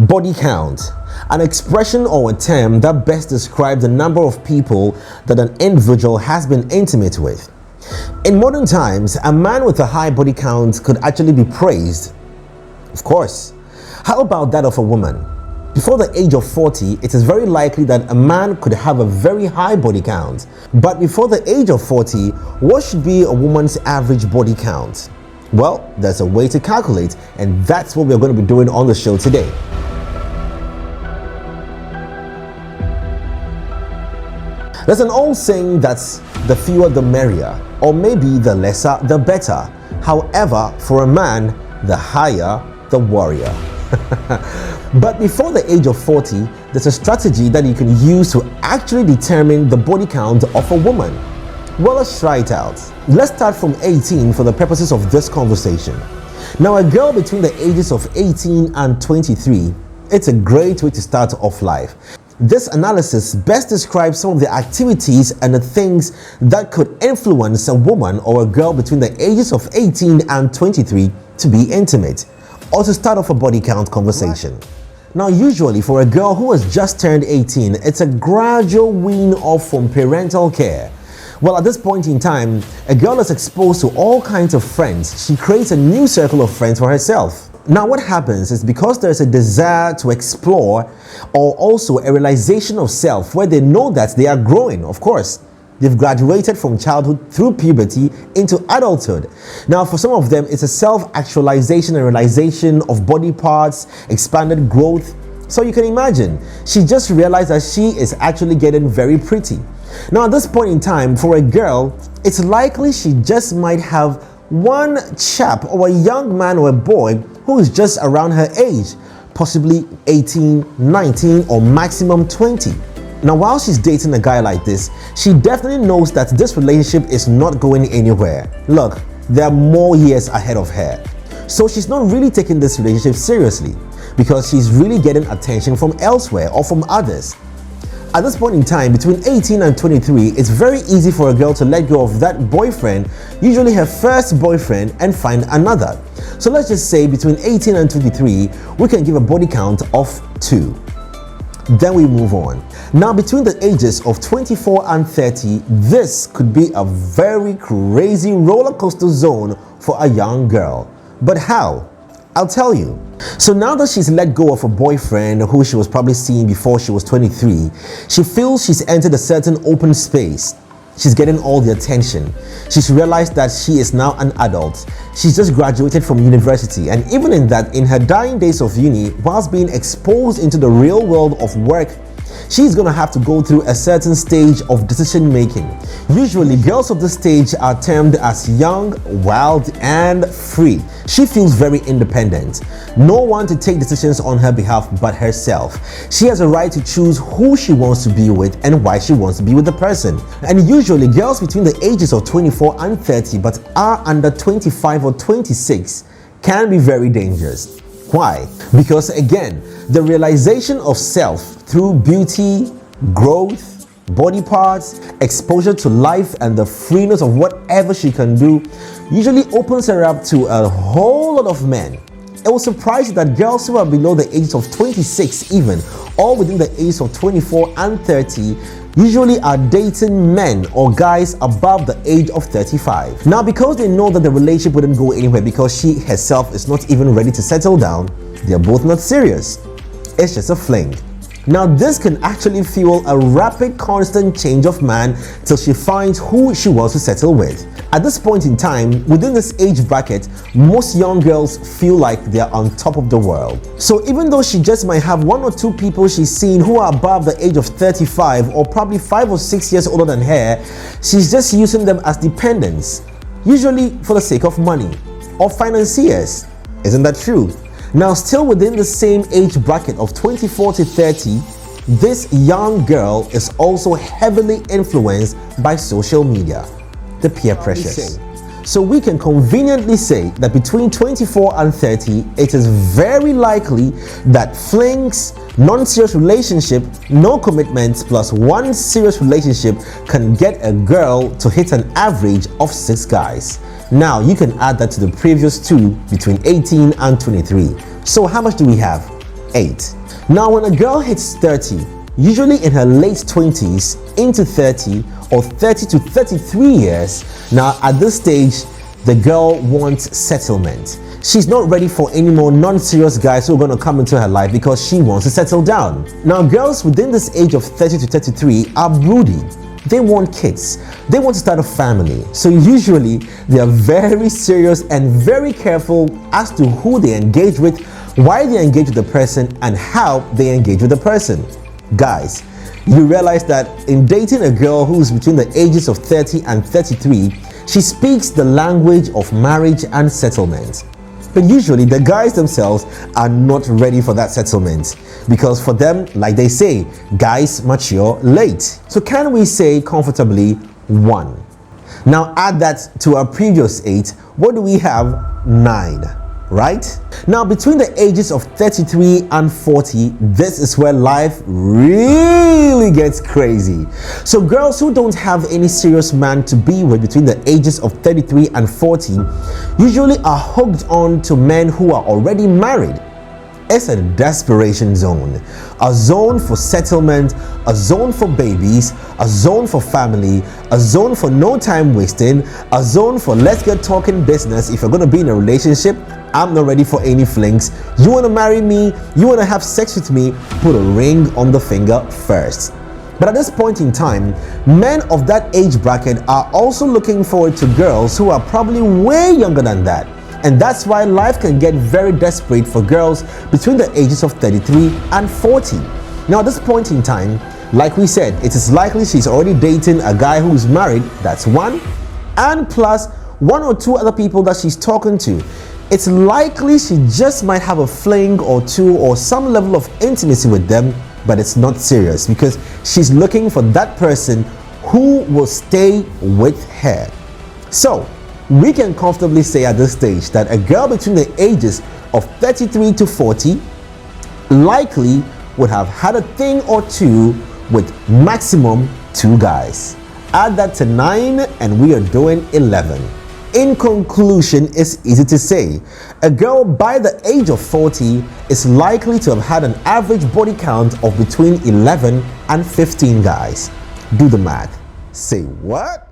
Body count, an expression or a term that best describes the number of people that an individual has been intimate with. In modern times, a man with a high body count could actually be praised. Of course. How about that of a woman? Before the age of 40, it is very likely that a man could have a very high body count. But before the age of 40, what should be a woman's average body count? Well, there's a way to calculate, and that's what we're going to be doing on the show today. There's an old saying that's the fewer the merrier, or maybe the lesser the better. However, for a man, the higher the warrior. But before the age of 40, there's a strategy that you can use to actually determine the body count of a woman. Well, let's try it out. Let's start from 18 for the purposes of this conversation. Now, a girl between the ages of 18 and 23, it's a great way to start off life. This analysis best describes some of the activities and the things that could influence a woman or a girl between the ages of 18 and 23 to be intimate, or to start off a body count conversation. Now, usually for a girl who has just turned 18, it's a gradual wean off from parental care. Well, at this point in time, a girl is exposed to all kinds of friends. She creates a new circle of friends for herself. Now, what happens is because there's a desire to explore, or also a realization of self where they know that they are growing, of course. They've graduated from childhood through puberty into adulthood. Now, for some of them, it's a self-actualization and realization of body parts, expanded growth. So you can imagine, she just realized that she is actually getting very pretty. Now, at this point in time, for a girl, it's likely she just might have one chap or a young man or a boy who is just around her age, possibly 18, 19, or maximum 20. Now, while she's dating a guy like this, she definitely knows that this relationship is not going anywhere. Look, there are more years ahead of her. So she's not really taking this relationship seriously because she's really getting attention from elsewhere or from others. At this point in time, between 18 and 23, it's very easy for a girl to let go of that boyfriend, usually her first boyfriend, and find another. So let's just say between 18 and 23, we can give a body count of 2. Then we move on. Now, between the ages of 24 and 30, this could be a very crazy roller coaster zone for a young girl. But how? I'll tell you. So now that she's let go of a boyfriend who she was probably seeing before she was 23, she feels she's entered a certain open space. She's getting all the attention. She's realized that she is now an adult. She's just graduated from university, and even in that, in her dying days of uni, whilst being exposed into the real world of work, she's gonna have to go through a certain stage of decision making. Usually, girls of this stage are termed as young, wild, and free. She feels very independent. No one to take decisions on her behalf but herself. She has a right to choose who she wants to be with and why she wants to be with the person. And usually, girls between the ages of 24 and 30 but are under 25 or 26 can be very dangerous. Why? Because again, the realization of self through beauty, growth, body parts, exposure to life, and the freeness of whatever she can do usually opens her up to a whole lot of men. It will surprise you that girls who are below the age of 26 even, or within the age of 24 and 30, usually are dating men or guys above the age of 35. Now, because they know that the relationship wouldn't go anywhere because she herself is not even ready to settle down, they are both not serious. It's just a fling. Now, this can actually fuel a rapid, constant change of man till she finds who she wants to settle with. At this point in time, within this age bracket, most young girls feel like they're on top of the world. So even though she just might have 1 or 2 people she's seen who are above the age of 35 or probably 5 or 6 years older than her, she's just using them as dependents, usually for the sake of money or financiers. Isn't that true? Now, still within the same age bracket of 24 to 30, this young girl is also heavily influenced by social media, the peer pressures. So we can conveniently say that between 24 and 30, it is very likely that flings, non-serious relationship, no commitments, plus 1 serious relationship can get a girl to hit an average of 6 guys. Now, you can add that to the previous 2 between 18 and 23. So how much do we have? 8. Now, when a girl hits 30, usually in her late 20s into 30 or 30 to 33 years, now at this stage, the girl wants settlement. She's not ready for any more non-serious guys who are going to come into her life because she wants to settle down. Now, girls within this age of 30 to 33 are broody. They want kids. They want to start a family. So usually they are very serious and very careful as to who they engage with, why they engage with the person, and how they engage with the person. Guys, you realize that in dating a girl who's between the ages of 30 and 33, she speaks the language of marriage and settlement. But usually the guys themselves are not ready for that settlement because for them, like they say, guys mature late. So can we say comfortably 1? Now add that to our previous 8, what do we have? 9. Right? Now, between the ages of 33 and 40, this is where life really gets crazy. So girls who don't have any serious man to be with between the ages of 33 and 40 usually are hooked on to men who are already married. It's a desperation zone, a zone for settlement, a zone for babies, a zone for family, a zone for no time wasting, a zone for let's get talking business. If you're going to be in a relationship, I'm not ready for any flings. You want to marry me, you want to have sex with me, put a ring on the finger first. But at this point in time, men of that age bracket are also looking forward to girls who are probably way younger than that. And that's why life can get very desperate for girls between the ages of 33 and 40. Now at this point in time, like we said, it is likely she's already dating a guy who's married, that's 1, and plus 1 or 2 other people that she's talking to. It's likely she just might have a fling or 2 or some level of intimacy with them, but it's not serious because she's looking for that person who will stay with her. So we can comfortably say at this stage that a girl between the ages of 33 to 40 likely would have had a thing or 2 with maximum 2 guys. Add that to 9 and we are doing 11. In conclusion, it's easy to say, a girl by the age of 40 is likely to have had an average body count of between 11 and 15 guys. Do the math. Say what?